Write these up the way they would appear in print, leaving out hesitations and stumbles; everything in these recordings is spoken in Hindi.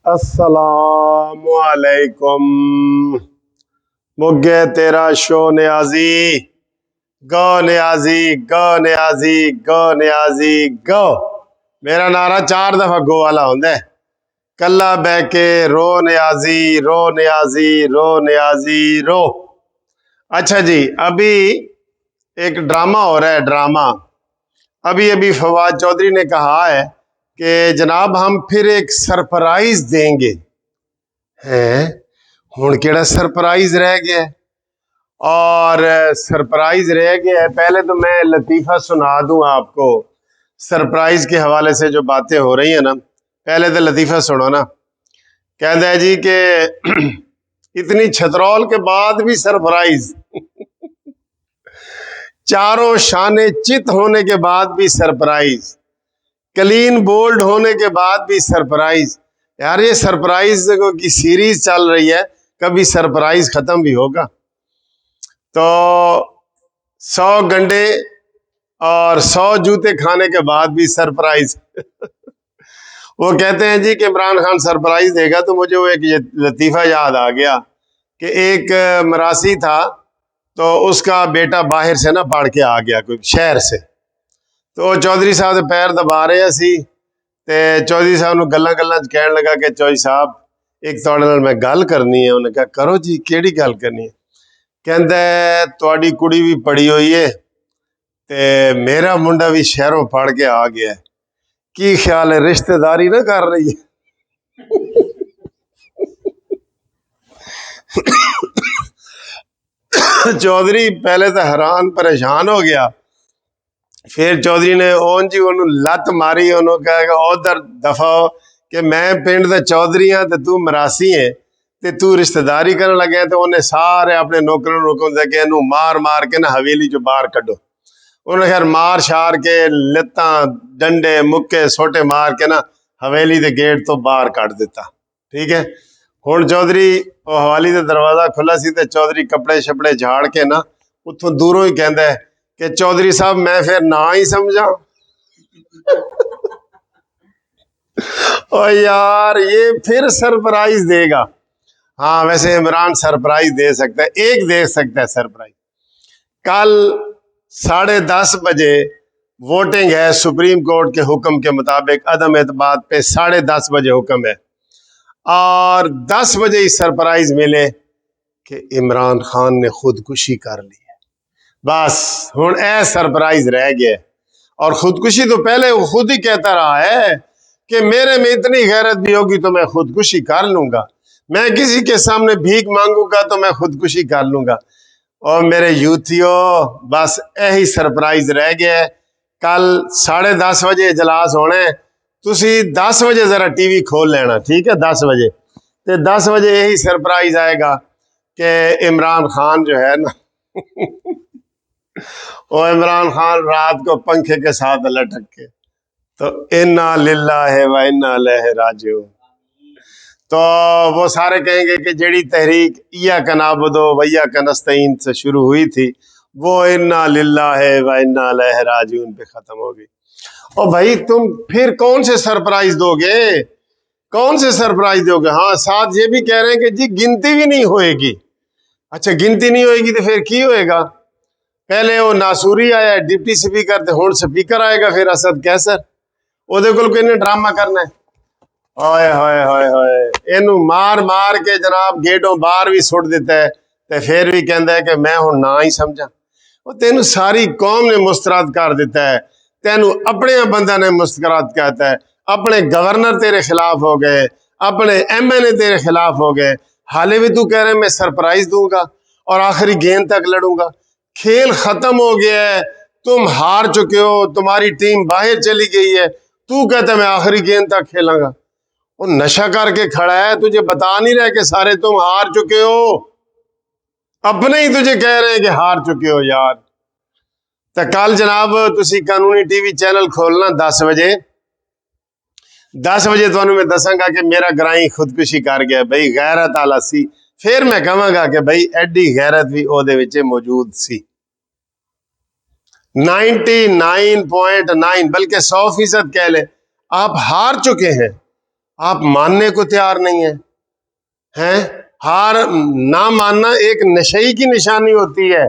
अस्सलामुअलैकुम। मुग्गे तेरा शो न्याजी, गो न्याजी, गो न्याजी, गो न्याजी गो। मेरा नारा 4 दफा गो वाला होंगे। कल्ला बैके रो न्याजी, रो न्याजी, रो न्याजी रो। अच्छा जी, अभी एक ड्रामा हो रहा है, ड्रामा। अभी अभी फवाद चौधरी ने कहा है कि जनाब हम फिर एक सरप्राइज देंगे। हैं हुण केड़ा सरप्राइज रह गया है? और सरप्राइज रह गया है, पहले तो मैं लतीफ़ा सुना दूं आपको। सरप्राइज के हवाले से जो बातें हो रही है ना, पहले तो लतीफ़ा सुनो ना। कहता है जी कि इतनी छतरौल के बाद भी सरप्राइज, चारों शाने चित होने के बाद भी सरप्राइज, क्लीन बोल्ड होने के बाद भी सरप्राइज। यार ये सरप्राइज की सीरीज चल रही है, कभी सरप्राइज खत्म भी होगा? तो 100 गंडे और 100 जूते खाने के बाद भी सरप्राइज। वो कहते हैं जी कि इमरान खान सरप्राइज देगा। तो मुझे वो एक लतीफा याद आ गया कि एक मरासी था, तो उसका बेटा बाहर से ना पढ़ के आ गया कोई शहर से। तो चौधरी साहब दे पैर दबा रहे सी, ते चौधरी साहब ਨੂੰ ਗੱਲਾਂ ਗੱਲਾਂ ਚ ਕਹਿਣ ਲੱਗਾ ਕਿ ਚੌਧਰੀ ਸਾਹਿਬ ਇੱਕ ਤੁਹਾਡੇ ਨਾਲ ਮੈਂ ਗੱਲ ਕਰਨੀ ਹੈ। ਉਹਨੇ ਕਿਹਾ ਕਰੋ ਜੀ, ਕਿਹੜੀ ਗੱਲ ਕਰਨੀ ਹੈ? ਕਹਿੰਦਾ ਤੁਹਾਡੀ ਕੁੜੀ ਵੀ ਪੜੀ ਹੋਈ ਹੈ ਤੇ ਮੇਰਾ ਮੁੰਡਾ ਵੀ ਸ਼ਹਿਰੋਂ ਪੜ ਕੇ ਆ ਗਿਆ, ਕੀ ਖਿਆਲ ਹੈ ਰਿਸ਼ਤੇਦਾਰੀ ਨਾ ਕਰ ਰਹੀ ਹੈ? चौधरी पहले तो हैरान परेशान हो गया। फिर चौधरी ने ओन जी ओनू लत मारी, उन्होंने कहा उधर दफा हो कि मैं पिंड दे चौधरी हाँ ते तू मरासी है ते तू रिश्तेदारी करने लगे। तो उन्हें सारे अपने नौकरों नौकरों दे के इनू मार मार के ना हवेली चो बाहर कड्डो। उन्हें खैर मार शार के लत्ता डंडे मुक्के सोटे मार के ना हवेली दे गेट तो बाहर कट दिता। ठीक है, हुण चौधरी हवाली का दरवाजा खुला सी ते चौधरी कपड़े शपड़े झाड़ के ना उतों दूरों ही कहता है कि चौधरी साहब मैं फिर ना ही समझा। और यार ये फिर सरप्राइज देगा। हाँ वैसे इमरान सरप्राइज दे सकता है, एक दे सकता है सरप्राइज। कल 10:30 बजे वोटिंग है, सुप्रीम कोर्ट के हुक्म के मुताबिक अदम एतमाद पे 10:30 बजे हुक्म है, और 10 बजे ही सरप्राइज मिले कि इमरान खान ने खुदकुशी कर ली है। बस हुण ए सरप्राइज रह गया। और खुदकुशी तो पहले वो खुद ही कहता रहा है कि मेरे में इतनी गैरत भी होगी तो मैं खुदकुशी कर लूंगा, मैं किसी के सामने भीख मांगूंगा तो मैं खुदकुशी कर लूंगा। और मेरे यूथियों बस यही सरप्राइज रह गया। कल 10:30 बजे इजलास होने, तुसी 10 बजे जरा टीवी खोल लेना, ठीक है? 10 बजे तो 10 बजे यही सरप्राइज आएगा कि इमरान खान जो है ना वो इमरान खान रात को पंखे के साथ लटक के, तो इन्ना लिल्लाहि व इन्ना इलैहि राजिऊन। तो वो सारे कहेंगे कि जेड़ी तहरीक इय्याका नअबुदु व इय्याका नस्तईन से शुरू हुई थी वो इन्ना लिल्लाहि व इन्ना इलैहि राजिऊन पे खत्म हो गई। और भाई तुम फिर कौन से सरप्राइज दोगे? कौन से सरप्राइज दोगे? हाँ साथ ये भी कह रहे हैं कि जी गिनती भी नहीं होएगी। अच्छा गिनती नहीं होएगी तो फिर की होएगा? पहले वो नासूरी आया डिप्टी स्पीकर, ते हुण स्पीकर आएगा फिर असद कैसर। ओदे कोल कोई ड्रामा करना है? हाय हाय हाय हाय, इनू मार मार के जनाब गेटों बाहर भी सुट दिता है, ते फिर भी कहता है कि मैं हुण ना ही समझा। वो तेनू सारी कौम ने मुस्तरद कर दिता है, तेनू अपने बंदा ने मुस्तरद कहता है, अपने गवर्नर तेरे खिलाफ हो गए, अपने MNA तेरे खिलाफ हो गए, हाले भी तू कह रहे मैं सरप्राइज दूंगा और आखिरी गेंद तक लड़ूंगा। खेल खत्म हो गया है, तुम हार चुके हो, तुम्हारी टीम बाहर चली गई है, तू कहता मैं आखिरी गेंद तक खेलूंगा। वो नशा करके खड़ा है, तुझे बता नहीं रहे कि सारे तुम हार चुके हो, अपने ही तुझे कह रहे हैं कि हार चुके हो यार। तो कल जनाब तुसी कानूनी टीवी चैनल खोलना 10 बजे। 10 बजे तुहानू मैं दसांगा कि मेरा ग्राई खुदकुशी कर गया। भाई गैरत आला सी, फिर मैं कहांगा कि भाई एडी गैरत भी ओदे विच मौजूद सी। 99.9 बल्कि 100% कह ले, आप हार चुके हैं, आप मानने को तैयार नहीं है। हैं, हार ना मानना एक नशे की निशानी होती है।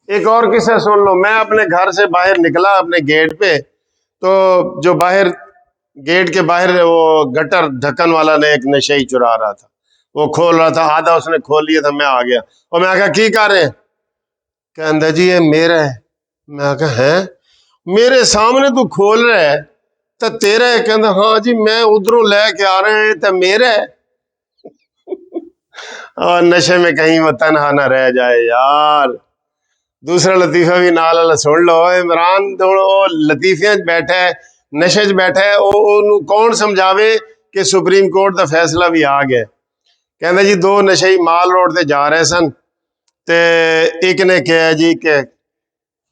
एक और किस्सा सुन लो। मैं अपने घर से बाहर निकला, अपने गेट पे, तो जो बाहर गेट के बाहर वो गटर ढक्कन वाला ने एक नशे चुरा रहा था, वो खोल रहा था, आधा उसने खोल लिया था, मैं आ गया और मैं आखा की कर रहे हैं? कहता जी ये मेरा है। मैं आखा है मेरे सामने तू खोल रहा है तो तेरा है? कहता हाँ जी मैं उधरों लेके आ रहे हैं तो मेरा है। और नशे में कहीं वो तनहा ना रह जाए यार। दूसरा लतीफा भी नाल सुन लो। इमरान दोनों लतीफियां बैठा है, नशे च बैठा है, ओनू कौन समझावे कि सुप्रीम कोर्ट का फैसला भी आ गया। कहता जी दो नशेई माल रोड ते जा रहे सन ते एक ने कहा जी कि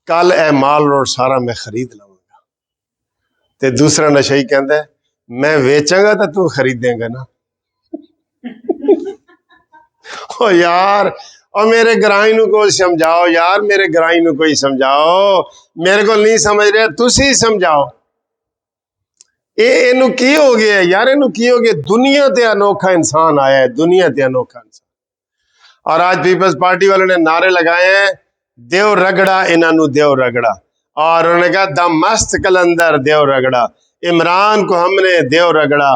कल ए माल रोड सारा मैं खरीद लवांगा, ते दूसरा नशेई कहता है मैं बेचांगा तो तू खरीदेगा ना। ओ यार, और मेरे ग्राई नू कोई समझाओ यार, मेरे ग्राई नू कोई समझाओ, मेरे को नहीं समझ रहे, तुसी समझाओ। इनू की हो गया यार, इनू की हो गया? दुनिया ते अनोखा इंसान आया है, दुनिया ते अनोखा इंसान। और आज पीपल्स पार्टी वालों ने नारे लगाए हैं देव रगड़ा, इन्हों देव रगड़ा, और उन्होंने कहा द मस्त कलंदर देव रगड़ा, इमरान को हमने देव रगड़ा,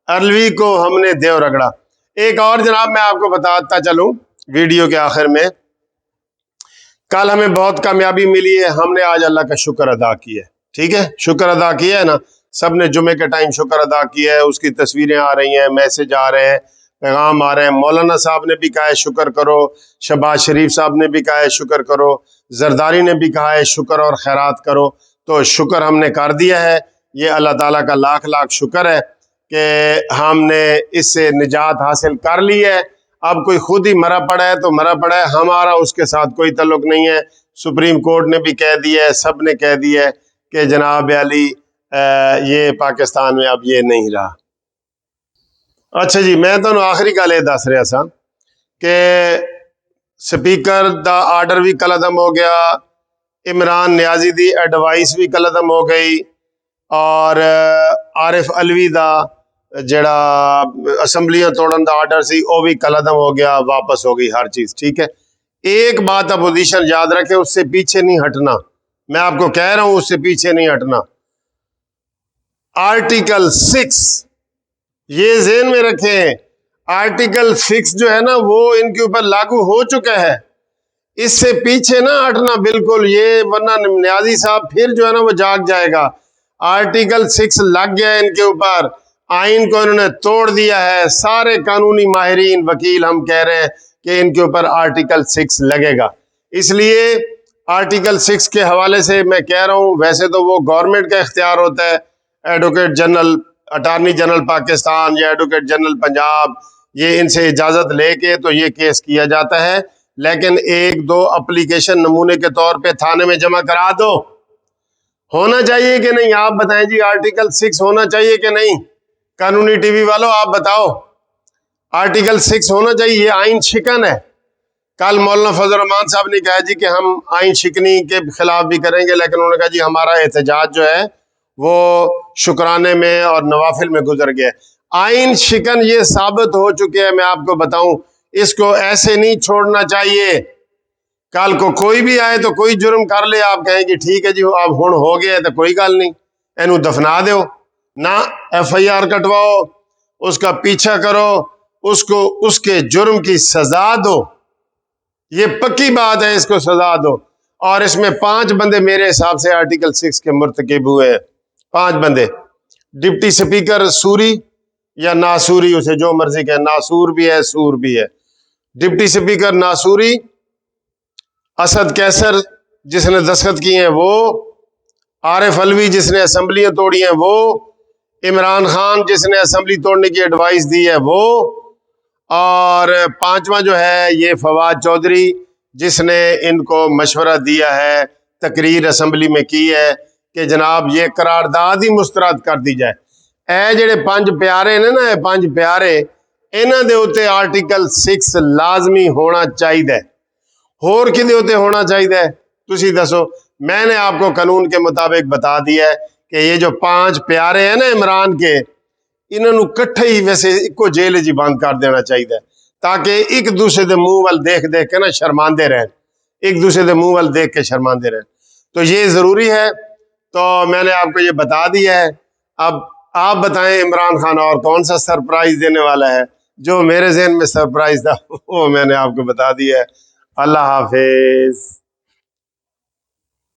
अलवी को हमने देव रगड़ा। एक और जनाब मैं आपको बताता चलूं वीडियो के आखिर में, कल हमें बहुत कामयाबी मिली है, हमने आज अल्लाह का शुक्र अदा किया है। ठीक है, शुक्र अदा किया है ना, सबने जुमे के टाइम शुक्र अदा किया है, उसकी तस्वीरें आ रही हैं, मैसेज आ रहे हैं, पैगाम आ रहे हैं। मौलाना साहब ने भी कहा है शुक्र करो, शहबाज शरीफ साहब ने भी कहा है शुक्र करो, जरदारी ने भी कहा है शुक्र और खैरात करो। तो शुक्र हमने कर दिया है, ये अल्लाह ताला का लाख लाख शुक्र है कि हमने इससे निजात हासिल कर ली है। अब कोई खुद ही मरा पड़ा है तो मरा पड़ा है, हमारा उसके साथ कोई ताल्लुक नहीं है। सुप्रीम कोर्ट ने भी कह दिया है, सब ने कह दिया है कि जनाब अली ये पाकिस्तान में अब ये नहीं रहा। अच्छा जी, मैं तो आखिरी गल ये दस रहा सा कि स्पीकर दा आर्डर भी कलअदम हो गया, इमरान नियाजी दी एडवाइस भी कलअदम हो गई, और आरिफ अलवी दा जड़ा असम्बलियां तोड़न का आर्डर सी वो भी कलअदम हो गया, वापस हो गई हर चीज। ठीक है, एक बात अपोजिशन याद रखे, उससे पीछे नहीं हटना। मैं आपको कह रहा हूं उससे पीछे नहीं हटना। आर्टिकल 6 ये जेन में रखें, आर्टिकल 6 जो है ना वो इनके ऊपर लागू हो चुका है, इससे पीछे ना हटना बिल्कुल, ये वरना न्याजी साहब फिर जो है ना वो जाग जाएगा। आर्टिकल 6 लग गया इनके ऊपर, आइन को इन्होंने तोड़ दिया है। सारे कानूनी माहिरीन वकील हम कह रहे हैं कि इनके ऊपर आर्टिकल 6 लगेगा। इसलिए आर्टिकल 6 के हवाले से मैं कह रहा हूं, वैसे तो वो गवर्नमेंट का इख्तियार होता है, advocate general, attorney general Pakistan या एडवोकेट जनरल पंजाब, ये इनसे इजाजत लेके तो ये केस किया जाता है, लेकिन एक दो एप्लीकेशन नमूने के तौर पे थाने में जमा करा दो। होना चाहिए कि नहीं? आप बताएं जी, आर्टिकल 6 होना चाहिए कि नहीं? कानूनी टीवी वालों आप बताओ, आर्टिकल 6 होना चाहिए? ये आइन शिकन है। कल मौलाना फजल रहमान साहब ने कहा जी कि हम आइन शिकनी के खिलाफ भी करेंगे, लेकिन उन्होंने कहा जी हमारा एहतजाज जो है वो शुक्राने में और नवाफिल में गुजर गया। आइन शिकन ये साबित हो चुके हैं, मैं आपको बताऊं, इसको ऐसे नहीं छोड़ना चाहिए। कल को कोई भी आए तो कोई जुर्म कर ले, आप कहेंगे ठीक है जी अब हुण हो गया तो कोई गल नहीं, इनू दफना दो ना, FIR कटवाओ, उसका पीछा करो, उसको उसके जुर्म की सजा दो, ये पक्की बात है, इसको सजा दो। और इसमें 5 बंदे मेरे हिसाब से आर्टिकल 6 के मुर्तकिब हुए हैं, 5 बंदे। डिप्टी स्पीकर सूरी या नासूरी, उसे जो मर्जी कहे, नासूर भी है सूर भी है। डिप्टी स्पीकर नासूरी, असद कैसर जिसने दस्तखत किए हैं वो, आरिफ अलवी जिसने असम्बलियां तोड़ी हैं वो, इमरान खान जिसने असम्बली तोड़ने की एडवाइस दी है वो, और 5वां जो है ये फवाद चौधरी जिसने इनको मशवरा दिया है, तकरीर असम्बली में की है कि जनाब ये करारदाद ही मुस्तरद कर दी जाए। ए जेड़े 5 प्यारे ने ना, 5 प्यारे, इन्हां दे उत्ते आर्टिकल 6 लाजमी होना चाहिए। होर किदे उत्ते होना चाहिए तुसी दसो? मैंने आपको कानून के मुताबिक बता दिया है कि ये जो 5 प्यारे हैं ना इमरान के, इन्हों कट्ठे ही वैसे इको जेल च बंद कर देना चाहिए, ताकि एक दूसरे के मुंह वाल देख देख के ना शर्मांदे रहें, एक दूसरे के मुंह वाल देख के शर्मांदे रहें। तो ये ज़रूरी है। तो मैंने आपको ये बता दिया है। अब आप बताएं इमरान खान और कौन सा सरप्राइज देने वाला है। जो मेरे जहन में सरप्राइज था वो मैंने आपको बता दिया है। अल्लाह हाफिज।